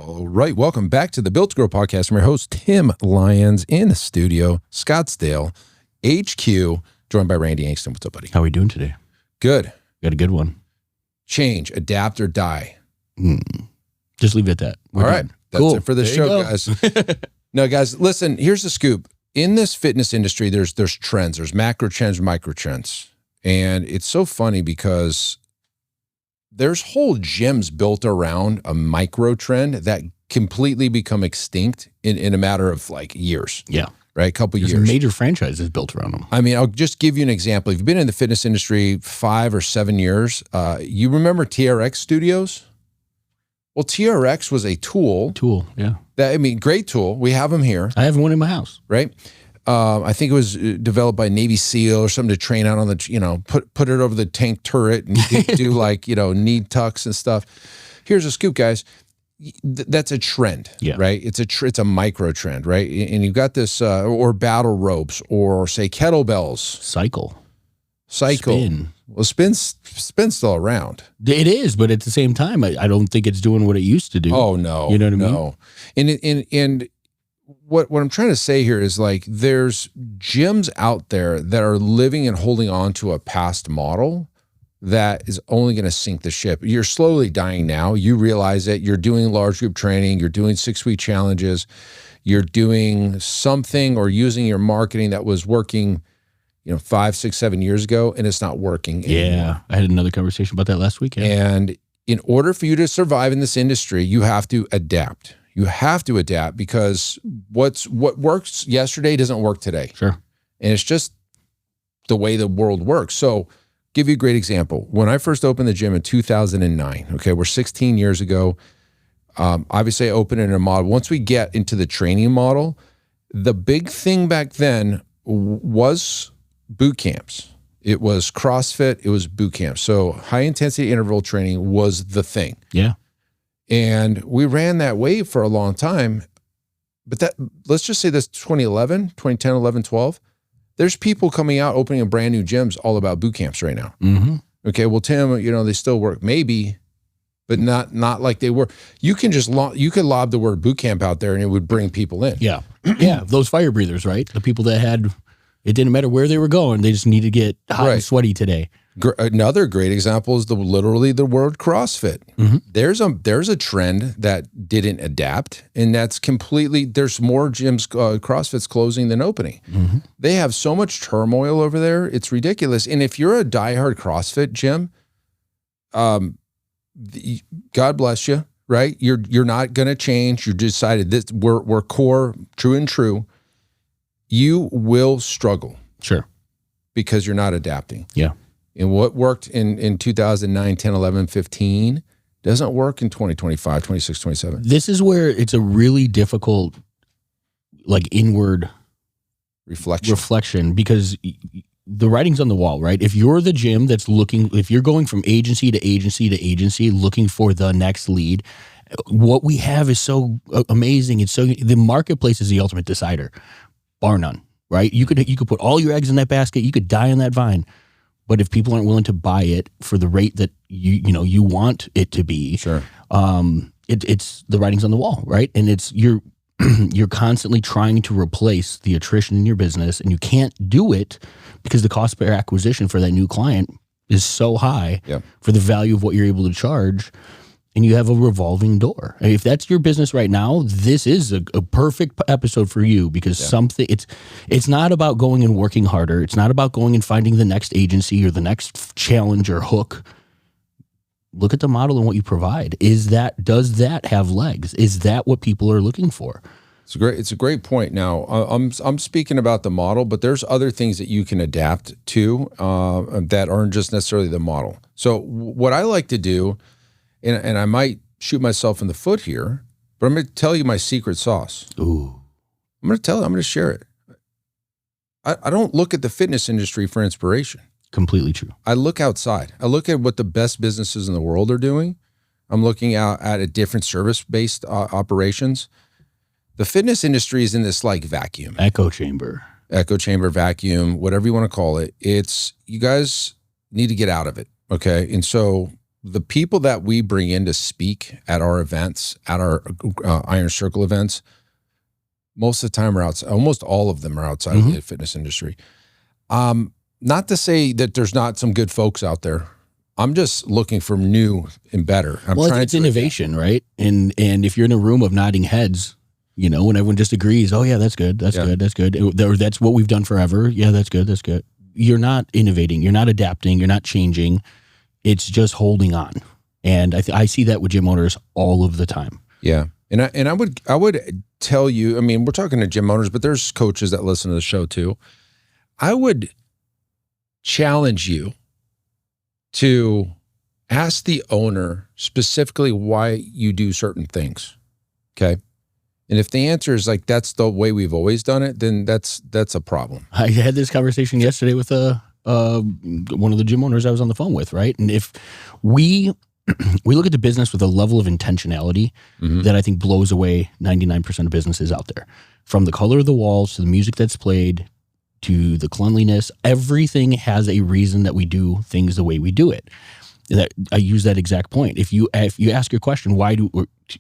All right, welcome back to the Built to Grow podcast. I'm your host, Tim Lyons, in the studio, Scottsdale, HQ, joined by Randy Angston. What's up, buddy? How are we doing today? Good. Got a good one. Change, adapt, or die. Just leave it at that. All right, that's it for the show, guys. No, guys, listen, here's the scoop. In this fitness industry, there's trends. There's macro trends, micro trends. And it's so funny because there's whole gyms built around a micro trend that completely become extinct in a matter of like years. Yeah. Right? A couple There's years. major franchises built around them. I mean, I'll just give you an example. If you've been in the fitness industry 5 or 7 years, you remember TRX Studios? Well, TRX was a tool. Yeah. Great tool. We have them here. I have one in my house. Right? I think it was developed by Navy SEAL or something to train out on the, put it over the tank turret and do like, knee tucks and stuff. Here's a scoop, guys. That's a trend, right? It's a micro trend, right? And you've got this, or battle ropes, or say kettlebells. Cycle. Spin. Well, spin's still around. It is, but at the same time, I don't think it's doing what it used to do. Oh, no. You know what I mean? And what I'm trying to say here is like there's gyms out there that are living and holding on to a past model that is only going to sink the ship. You're slowly dying now. You realize it. You're doing large group training. You're doing 6-week challenges. You're doing something or using your marketing that was working 5, 6, 7 years ago, and it's not working anymore. Yeah, I had another conversation about that last week. Yeah. And in order for you to survive in this industry, you have to adapt. You have to adapt because what works yesterday doesn't work today. Sure. And it's just the way the world works. So give you a great example. When I first opened the gym in 2009, okay, we're 16 years ago. Obviously, I opened it in a model. Once we get into the training model, the big thing back then was boot camps. It was CrossFit. It was boot camps. So high intensity interval training was the thing. Yeah. And we ran that wave for a long time. But let's just say this 2011, 2010, 11, 12, there's people coming out opening a brand new gyms all about boot camps right now. Mm-hmm. Okay, well, Tim, they still work. Maybe, but not like they were. You can just lob the word boot camp out there and it would bring people in. Yeah. Yeah. Those fire breathers, right? The people that it didn't matter where they were going. They just needed to get hot and sweaty today. Another great example is literally the word CrossFit. Mm-hmm. There's a trend that didn't adapt, and that's completely. There's more gyms, CrossFit's closing than opening. Mm-hmm. They have so much turmoil over there; it's ridiculous. And if you're a diehard CrossFit gym, God bless you, right? You're not going to change. You decided this. We're core, true and true. You will struggle, sure, because you're not adapting. Yeah. And what worked in 2009, 10, 11, 15 doesn't work in 2025, 26, 27. This is where it's a really difficult, like inward reflection because the writing's on the wall, right? If you're the gym if you're going from agency to agency to agency looking for the next lead, what we have is so amazing. The marketplace is the ultimate decider, bar none, right? You could put all your eggs in that basket. You could die on that vine. But if people aren't willing to buy it for the rate that you want it to be, sure, it's the writing's on the wall, right? And you're constantly trying to replace the attrition in your business, and you can't do it because the cost per acquisition for that new client is so high for the value of what you're able to charge. And you have a revolving door. And if that's your business right now, this is a perfect episode for you because it's not about going and working harder. It's not about going and finding the next agency or the next challenge or hook. Look at the model and what you provide. Does that have legs? Is that what people are looking for? It's a great point. Now, I'm speaking about the model, but there's other things that you can adapt to that aren't just necessarily the model. So what I like to do, and I might shoot myself in the foot here, but I'm going to tell you my secret sauce. Ooh. I'm going to share it. I don't look at the fitness industry for inspiration. Completely true. I look outside. I look at what the best businesses in the world are doing. I'm looking out at a different service-based operations. The fitness industry is in this like vacuum. Echo chamber, vacuum, whatever you want to call it. You guys need to get out of it. Okay. And so the people that we bring in to speak at our events, at our Iron Circle events, most of the time are outside. Almost all of them are outside of the fitness industry. Not to say that there's not some good folks out there. I'm just looking for new and better. It's innovation, right? And if you're in a room of nodding heads, when everyone just agrees, oh yeah, that's good, that's good, that's good, or that's what we've done forever. Yeah, that's good, that's good. You're not innovating. You're not adapting. You're not changing. It's just holding on. And I see that with gym owners all of the time. Yeah. And I would tell you, I mean, we're talking to gym owners, but there's coaches that listen to the show too. I would challenge you to ask the owner specifically why you do certain things. Okay. And if the answer is like, that's the way we've always done it, then that's a problem. I had this conversation yesterday with one of the gym owners I was on the phone with, right? And if we look at the business with a level of intentionality that I think blows away 99% of businesses out there, from the color of the walls to the music that's played to the cleanliness, everything has a reason that we do things the way we do it. That I use that exact point. If you ask your question,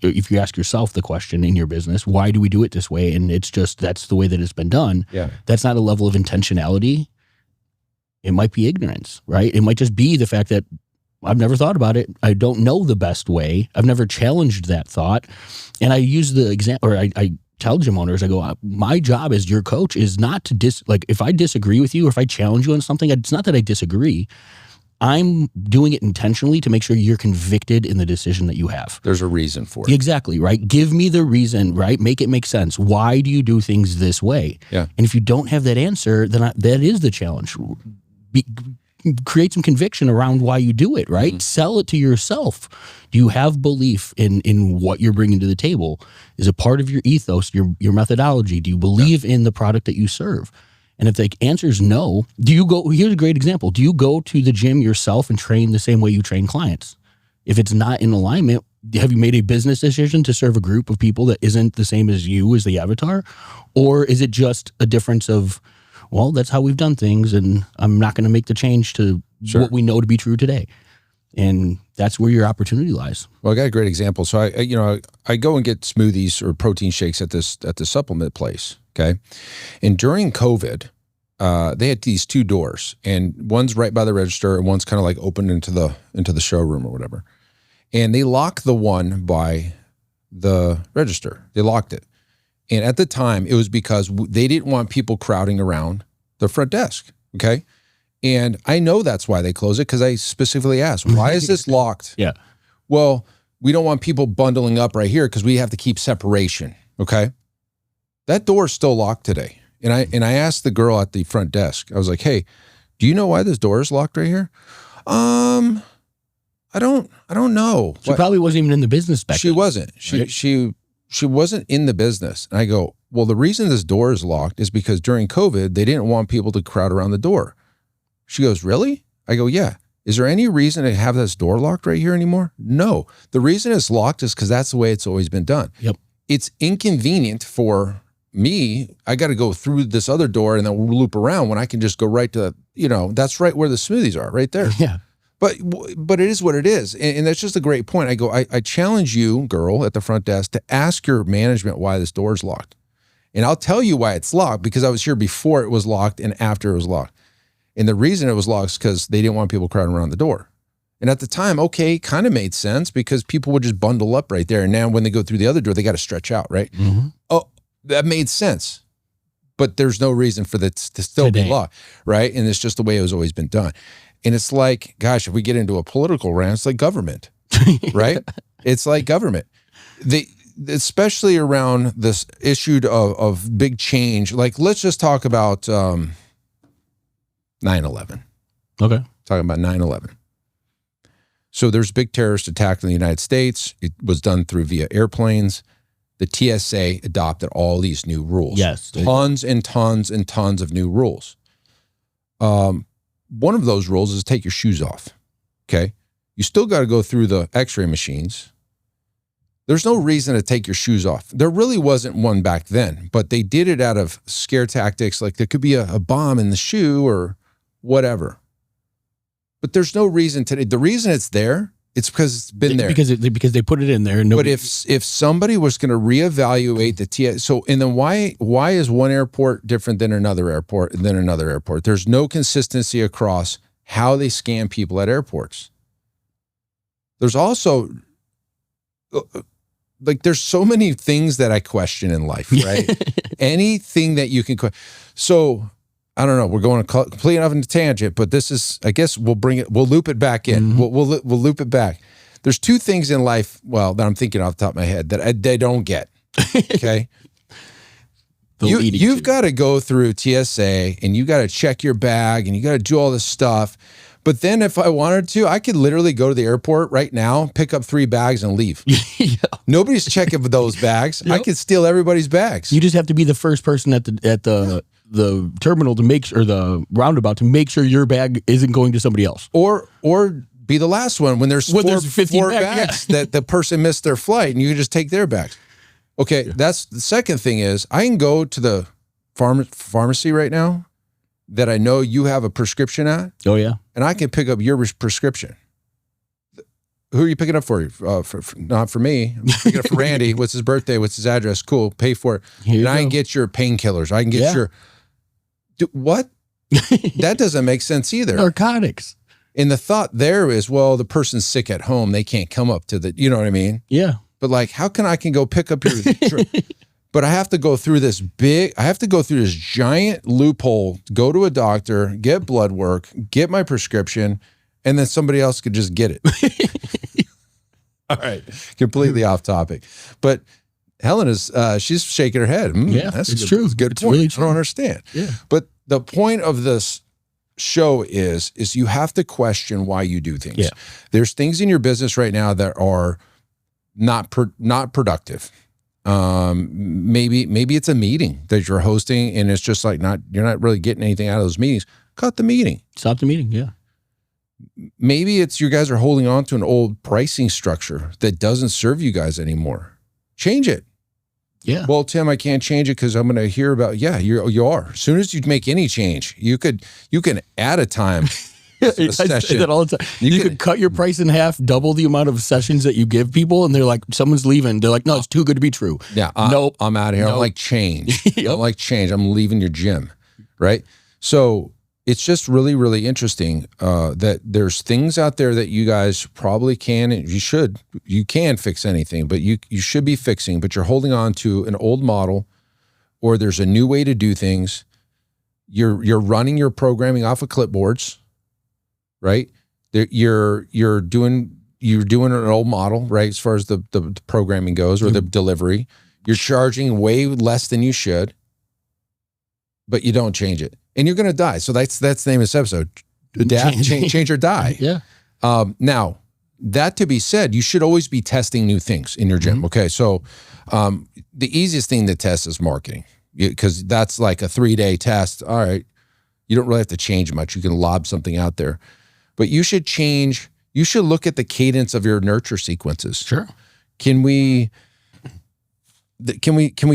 if you ask yourself the question in your business, why do we do it this way? And it's just, that's the way that it's been done. Yeah. That's not a level of intentionality. It might be ignorance, right? It might just be the fact that I've never thought about it. I don't know the best way. I've never challenged that thought. And I use the example, or I tell gym owners, I go, my job as your coach is not to if I disagree with you, or if I challenge you on something, it's not that I disagree. I'm doing it intentionally to make sure you're convicted in the decision that you have. There's a reason for it. Exactly, right? Give me the reason, right? Make it make sense. Why do you do things this way? Yeah. And if you don't have that answer, then that is the challenge. Create some conviction around why you do it, right? Sell it to yourself. Do you have belief in what you're bringing to the table? Is it part of your ethos, your methodology? Do you believe in the product that you serve? And if the answer is no, here's a great example. Do you go to the gym yourself and train the same way you train clients? If it's not in alignment, have you made a business decision to serve a group of people that isn't the same as you as the avatar? Or is it just a difference of, well, that's how we've done things, and I'm not going to make the change to what we know to be true today. And that's where your opportunity lies. Well, I got a great example. So I go and get smoothies or protein shakes at the supplement place. Okay. And during COVID, they had these two doors, and one's right by the register and one's kind of like open into the showroom or whatever. And they locked the one by the register. They locked it. And at the time, it was because they didn't want people crowding around the front desk. Okay. And I know that's why they closed it, because I specifically asked, why is this locked? Yeah. Well, we don't want people bundling up right here because we have to keep separation. Okay. That door is still locked today. And I asked the girl at the front desk, I was like, hey, do you know why this door is locked right here? I don't know. She probably wasn't even in the business back then. She wasn't. She wasn't in the business. And I go, well, the reason this door is locked is because during COVID, they didn't want people to crowd around the door. She goes, really? I go, yeah. Is there any reason to have this door locked right here anymore? No. The reason it's locked is because that's the way it's always been done. Yep. It's inconvenient for me. I got to go through this other door and then loop around when I can just go right to, that's right where the smoothies are, right there. Yeah. But it is what it is. And that's just a great point. I go, I challenge you, girl, at the front desk to ask your management why this door is locked. And I'll tell you why it's locked, because I was here before it was locked and after it was locked. And the reason it was locked is because they didn't want people crowding around the door. And at the time, okay, kind of made sense because people would just bundle up right there. And now when they go through the other door, they got to stretch out, right? Mm-hmm. Oh, that made sense. But there's no reason for that to still be locked, right? And it's just the way it was always been done. And it's like, gosh, if we get into a political rant, it's like government, right? It's like government. Especially around this issue of big change. Like, let's just talk about 9/11. Okay. Talking about 9/11. So there's a big terrorist attack in the United States. It was done via airplanes. The TSA adopted all these new rules. Yes. Tons and tons and tons of new rules. One of those rules is take your shoes off. Okay. You still got to go through the x-ray machines. There's no reason to take your shoes off. There really wasn't one back then, but they did it out of scare tactics. Like there could be a bomb in the shoe or whatever. But there's no reason today. The reason it's there It's because it's been there. Because they put it in there. And but if somebody was going to reevaluate the TS, and then why is one airport different than another airport and then another airport? There's no consistency across how they scan people at airports. There's also there's so many things that I question in life, right? Anything that you can question. So I don't know. We're going completely off into tangent, but this is, I guess we'll loop it back in. Mm-hmm. We'll loop it back. There's two things in life, that I'm thinking off the top of my head that they don't get. Okay. You've got to go through TSA and you got to check your bag and you got to do all this stuff. But then if I wanted to, I could literally go to the airport right now, pick up 3 bags and leave. Yeah. Nobody's checking for those bags. Yep. I could steal everybody's bags. You just have to be the first person at the terminal to make sure, or the roundabout to make sure your bag isn't going to somebody else. Or be the last one when there's 4 bags that the person missed their flight and you can just take their bags. Okay, that's the second thing is I can go to the pharmacy right now that I know you have a prescription at. Oh, yeah. And I can pick up your prescription. Who are you picking up for? Not for me. I'm picking up for Randy. What's his birthday? What's his address? Cool. Pay for it. And I can get your painkillers. I can get your... what? That doesn't make sense either. Narcotics. And the thought there is, well, the person's sick at home. They can't come up to the... You know what I mean? Yeah. But like, how can I go pick up your... But I have to go through this giant loophole, go to a doctor, get blood work, get my prescription, and then somebody else could just get it. All right. Completely off topic. But Helen is, she's shaking her head. Yeah, that's true. It's a good point. Really true. I don't understand. Yeah. But the point of this show is you have to question why you do things. Yeah. There's things in your business right now that are not productive. Maybe it's a meeting that you're hosting and it's just like you're not really getting anything out of those meetings. Cut the meeting. Stop the meeting. Yeah. Maybe it's you guys are holding on to an old pricing structure that doesn't serve you guys anymore. Change it. Yeah. Well, Tim, I can't change it because I'm going to hear about, you are. As soon as you make any change, you can add a time. I say that all the time. You could cut your price in half, double the amount of sessions that you give people, and they're like, someone's leaving. They're like, no, it's too good to be true. Yeah. Nope. I'm out of here. Nope. I like change. Yep. I don't like change. I'm leaving your gym. Right. So it's just really, really interesting that there's things out there that you guys probably can, and you can fix anything, but you should be fixing, but you're holding on to an old model, or there's a new way to do things. You're running your programming off of clipboards. Right, you're doing an old model, right? As far as the programming goes, or the delivery, you're charging way less than you should, but you don't change it, and you're going to die. So that's the name of this episode: change or die. Yeah. Now, that to be said, you should always be testing new things in your gym. Mm-hmm. Okay, so the easiest thing to test is marketing, because that's like a 3-day test. All right, you don't really have to change much. You can lob something out there. But you should look at the cadence of your nurture sequences. Sure. Can we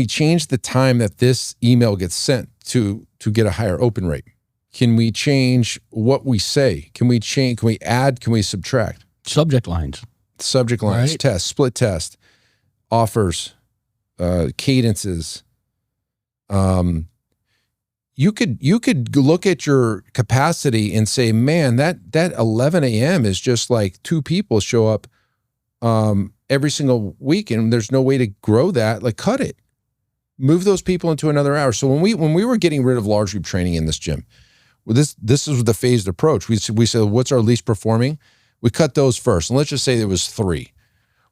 change the time that this email gets sent to get a higher open rate? Can we change what we say? Can we add, can we subtract? Subject lines, right. Test, split test, offers, cadences. You could look at your capacity and say, man, that 11 a.m. is just like 2 people show up every single week, and there's no way to grow that. Like, cut it, move those people into another hour. So when we were getting rid of large group training in this gym, this is the phased approach. We said, what's our least performing? We cut those first, and let's just say there was 3.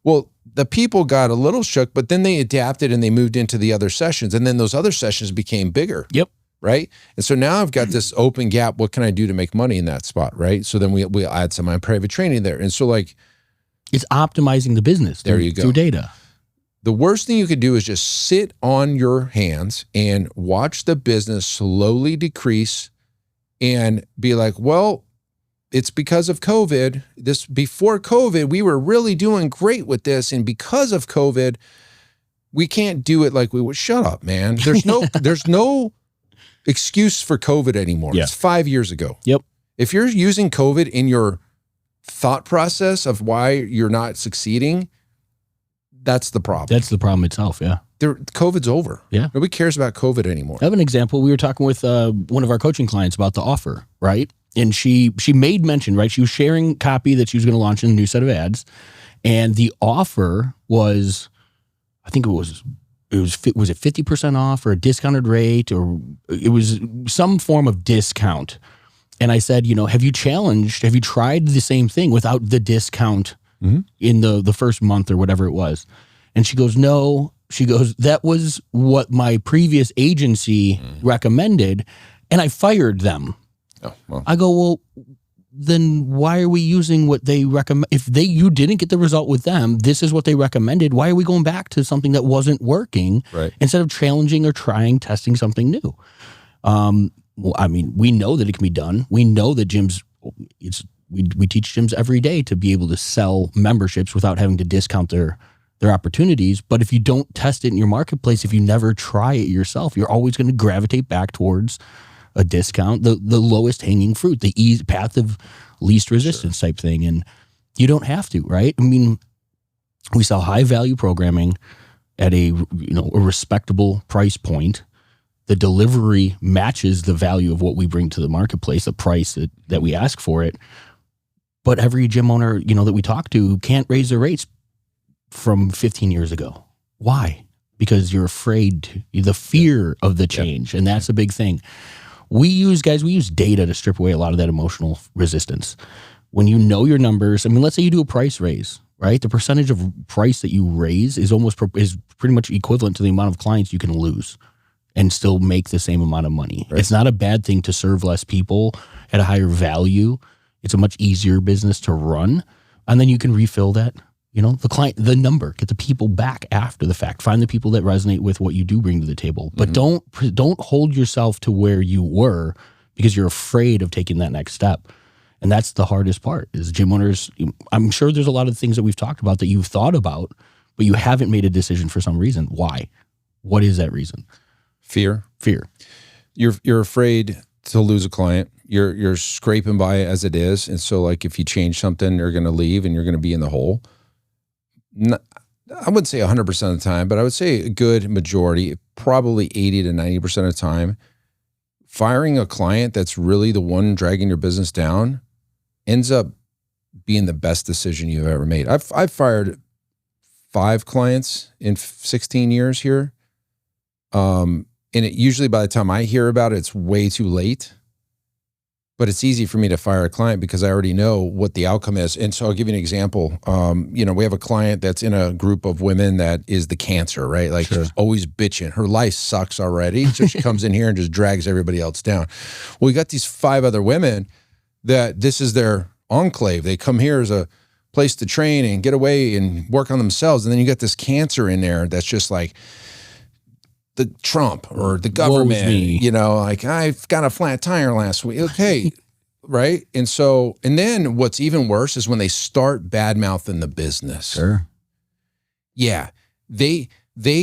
Well, the people got a little shook, but then they adapted and they moved into the other sessions, and then those other sessions became bigger. Yep. Right. And so now I've got this open gap. What can I do to make money in that spot? Right. So then we add some private training there. And so like, it's optimizing the business. There you go. Through data. The worst thing you could do is just sit on your hands and watch the business slowly decrease and be like, well, it's because of COVID. Before COVID, we were really doing great with this. And because of COVID, we can't do it like we would. Shut up, man. There's no excuse for COVID anymore. Yeah. It's 5 years ago. Yep. If you're using COVID in your thought process of why you're not succeeding, that's the problem. That's the problem itself. Yeah. COVID's over. Yeah. Nobody cares about COVID anymore. I have an example. We were talking with one of our coaching clients about the offer, right? And she made mention, right? She was sharing copy that she was going to launch in a new set of ads. And the offer was, I think was it 50% off or a discounted rate, or it was some form of discount. And I said, have you tried the same thing without the discount in the first month or whatever it was? And she goes, no. She goes, that was what my previous agency recommended, and I fired them. Oh, well. I go, well, then why are we using what they recommend? If you didn't get the result with them, this is what they recommended. Why are we going back to something that wasn't working instead of challenging or testing something new? Well, I mean, we know that it can be done. We know that gyms, we teach gyms every day to be able to sell memberships without having to discount their opportunities. But if you don't test it in your marketplace, if you never try it yourself, you're always going to gravitate back towards a discount, the lowest hanging fruit, the easy path of least resistance type thing. And you don't have to, right? I mean, we sell high value programming at a respectable price point. The delivery matches the value of what we bring to the marketplace, the price that we ask for it. But every gym owner, that we talk to can't raise their rates from 15 years ago. Why? Because you're afraid, the fear of the change. And that's a big thing. We use data to strip away a lot of that emotional resistance. When you know your numbers, I mean, let's say you do a price raise, right? The percentage of price that you raise is pretty much equivalent to the amount of clients you can lose and still make the same amount of money. Right. It's not a bad thing to serve less people at a higher value. It's a much easier business to run. And then you can refill that, the client, the number, get the people back after the fact, find the people that resonate with what you do bring to the table. But don't hold yourself to where you were because you're afraid of taking that next step. And that's the hardest part is gym owners. I'm sure there's a lot of things that we've talked about that you've thought about, but you haven't made a decision for some reason. Why? What is that reason? Fear. You're afraid to lose a client. You're scraping by as it is. And so like if you change something, they're going to leave and you're going to be in the hole. I wouldn't say 100% of the time, but I would say a good majority, probably 80 to 90% of the time, firing a client that's really the one dragging your business down ends up being the best decision you've ever made. I've fired 5 clients in 16 years here. And it usually by the time I hear about it, it's way too late. But it's easy for me to fire a client because I already know what the outcome is. And so I'll give you an example. We have a client that's in a group of women that is the cancer, right? Like she's always bitching. Her life sucks already. So she comes in here and just drags everybody else down. Well, we got these 5 other women that this is their enclave. They come here as a place to train and get away and work on themselves. And then you got this cancer in there that's just like, the Trump or the government, like I've got a flat tire last week. Okay. Right. And then what's even worse is when they start bad mouthing the business. Sure. Yeah. They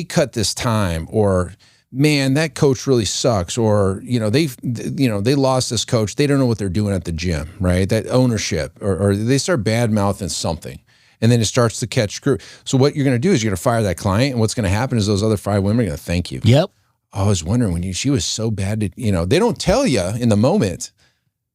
cut this time, or man, that coach really sucks. Or, they lost this coach. They don't know what they're doing at the gym, right? That ownership, or they start bad mouthing something. And then it starts to catch screw. So what you're going to do is you're going to fire that client. And what's going to happen is those other 5 women are going to thank you. Yep. I was wondering when she was so bad to, they don't tell you in the moment,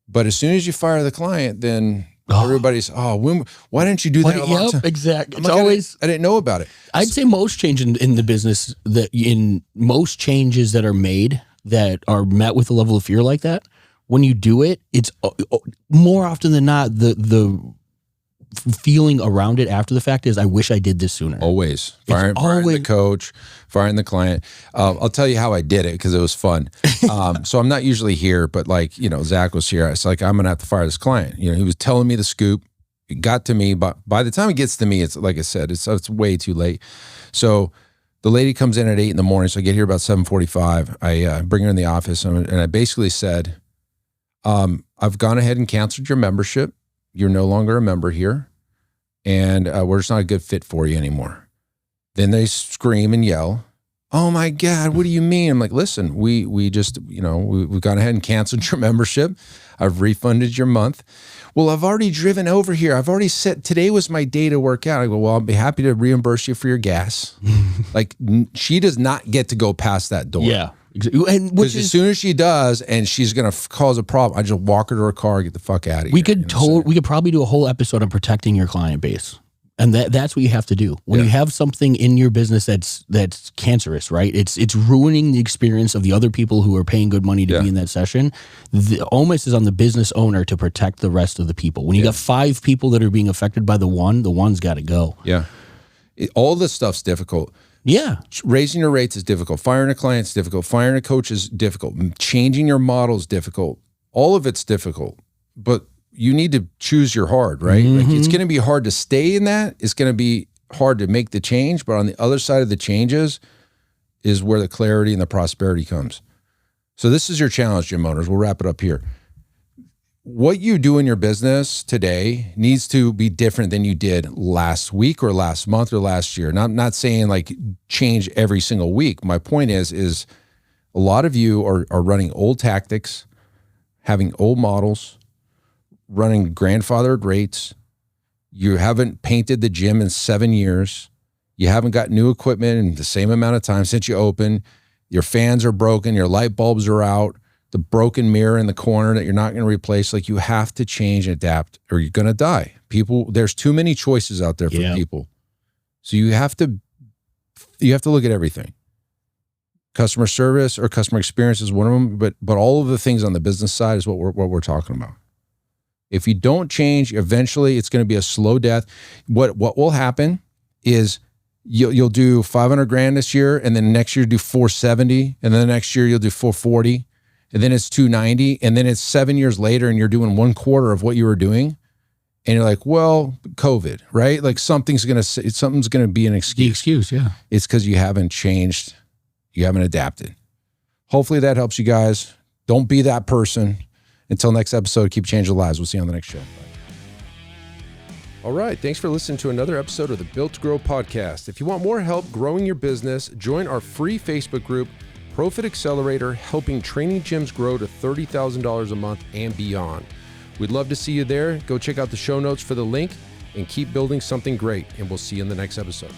but as soon as you fire the client, then everybody's, why didn't you do that? Yep, exactly. It's always, I didn't know about it. I'd say most change in the business in most changes that are made that are met with a level of fear like that, when you do it, it's more often than not, the feeling around it after the fact is, I wish I did this sooner. Always. Firing the coach, firing the client. I'll tell you how I did it because it was fun. So I'm not usually here, but Zach was here. It's like, I'm going to have to fire this client. He was telling me the scoop. It got to me, but by the time it gets to me, it's like I said, it's way too late. So the lady comes in at 8 a.m. So I get here about 7:45. I bring her in the office and I basically said, I've gone ahead and canceled your membership. You're no longer a member here, and we're just not a good fit for you anymore. Then they scream and yell, Oh my God, what do you mean? I'm like, listen, we just, we've gone ahead and canceled your membership. I've refunded your month. Well, I've already driven over here. I've already said today was my day to work out. I go, well, I'll be happy to reimburse you for your gas. Like, she does not get to go past that door. Yeah. And because as soon as she does, and she's going to cause a problem, I just walk her to her car, get the fuck out of here. We could probably do a whole episode on protecting your client base. And that's what you have to do when you have something in your business that's cancerous, right? It's ruining the experience of the other people who are paying good money to be in that session. The onus is on the business owner to protect the rest of the people. When you got 5 people that are being affected by the one's got to go. Yeah, all this stuff's difficult. Yeah, raising your rates is difficult. Firing a client is difficult. Firing a coach is difficult. Changing your model is difficult. All of it's difficult, but you need to choose your hard, right? Like, it's going to be hard to stay in that. It's going to be hard to make the change, but on the other side of the changes is where the clarity and the prosperity comes. So this is your challenge, gym owners. We'll wrap it up here. What you do in your business today needs to be different than you did last week or last month or last year. And I'm not saying like change every single week. My point is a lot of you are running old tactics, having old models, running grandfathered rates. You haven't painted the gym in 7 years. You haven't got new equipment in the same amount of time since you opened. Your fans are broken. Your light bulbs are out. The broken mirror in the corner that you're not going to replace. Like, you have to change and adapt or you're going to die. There's too many choices out there for people. So you have to look at everything. Customer service or customer experience is one of them, but all of the things on the business side is what we're talking about. If you don't change, eventually it's going to be a slow death. What will happen is you'll do 500 grand this year, and then next year do 470, and then the next year you'll do 440, and then it's 290, and then it's 7 years later, and you're doing 1/4 of what you were doing, and you're like, well, COVID, right? Like, something's going to be an excuse. The excuse, yeah. It's because you haven't changed, you haven't adapted. Hopefully that helps you guys. Don't be that person. Until next episode, keep changing lives. We'll see you on the next show. Bye. All right. Thanks for listening to another episode of the Built to Grow podcast. If you want more help growing your business, join our free Facebook group, Profit Accelerator, helping training gyms grow to $30,000 a month and beyond. We'd love to see you there. Go check out the show notes for the link and keep building something great. And we'll see you in the next episode.